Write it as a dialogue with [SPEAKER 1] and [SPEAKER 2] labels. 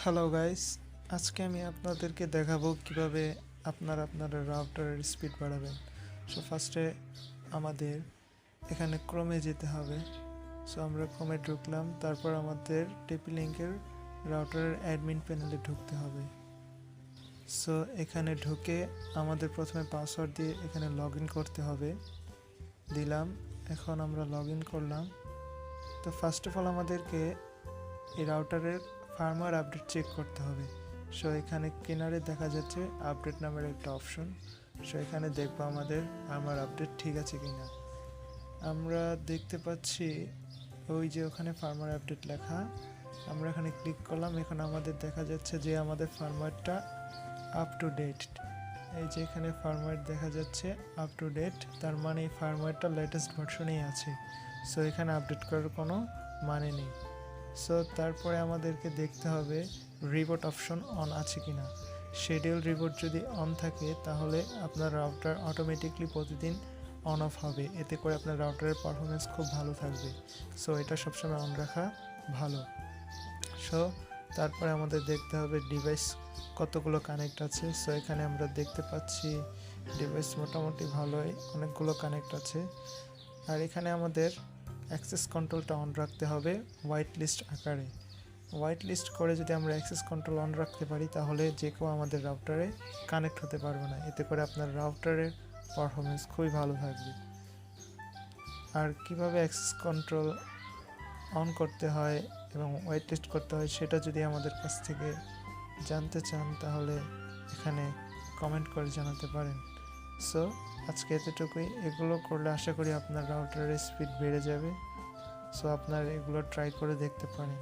[SPEAKER 1] Hello guys, আজকে আমি আপনাদেরকে দেখাবো কিভাবে আপনারা আপনার রাউটারের স্পিড বাড়াবেন। সো ফার্স্টে আমাদের এখানে ক্রোমে যেতে হবে। সো আমরা ক্রোমে ঢুকলাম, তারপর আমাদের টিপি লিঙ্কের রাউটারের অ্যাডমিন প্যানেলে ঢুকতে হবে। সো এখানে ঢুকে আমাদের প্রথমে পাসওয়ার্ড দিয়ে এখানে লগ ইন করতে হবে। দিলাম, এখন আমরা লগ ইন করলাম। তো ফার্স্ট অফ অল আমাদেরকে এই রাউটারের ফার্মওয়্যার আপডেট চেক করতে হবে। সো এখানে কিনারে দেখা যাচ্ছে আপডেট নামের একটা অপশন। সো এখানে দেখবো আমাদের ফার্মওয়্যার আপডেট ঠিক আছে কিনা। আমরা দেখতে পাচ্ছি ওই যে ওখানে ফার্মওয়্যার আপডেট লেখা, আমরা এখানে ক্লিক করলাম। এখন আমাদের দেখা যাচ্ছে যে আমাদের ফার্মওয়্যারটা আপ টু ডেট। এই যে এখানে ফার্মওয়্যার দেখা যাচ্ছে আপ টু ডেট, তার মানে এই ফার্মওয়্যারটা লেটেস্ট ভার্সনেই আছে। সো এখানে আপডেট করার কোনো মানে নেই। সো তারপরে আমাদেরকে দেখতে হবে রিবোট অপশন অন আছে কিনা। শিডিউল রিবোট যদি অন থাকে তাহলে আপনার রাউটার অটোমেটিকলি প্রতিদিন অন অফ হবে, এতে করে আপনার রাউটারের পারফরমেন্স খুব ভালো থাকবে। সো এটা সবসময় অন রাখা ভালো। সো তারপরে আমাদের দেখতে হবে ডিভাইস কতগুলো কানেক্ট আছে। সো এখানে আমরা দেখতে পাচ্ছি ডিভাইস মোটামুটি ভালোই, অনেকগুলো কানেক্ট আছে। আর এখানে আমাদের অ্যাক্সেস কন্ট্রোলটা অন রাখতে হবে হোয়াইট লিস্ট আকারে। হোয়াইট লিস্ট করে যদি আমরা অ্যাক্সেস কন্ট্রোল অন রাখতে পারি তাহলে যে কেউ আমাদের রাউটারে কানেক্ট হতে পারবে না, এতে করে আপনার রাউটারের পারফরমেন্স খুবই ভালো থাকবে। আর কিভাবে অ্যাক্সেস কন্ট্রোল অন করতে হয় এবং হোয়াইট লিস্ট করতে হয় সেটা যদি আমাদের কাছ থেকে জানতে চান তাহলে এখানে কমেন্ট করে জানাতে পারেন। সো আজকে এতটুকুই। এগুলো করলে আশা করি আপনার রাউটারের স্পিড বেড়ে যাবে। সো আপনার এগুলো ট্রাই করে দেখতে পারেন।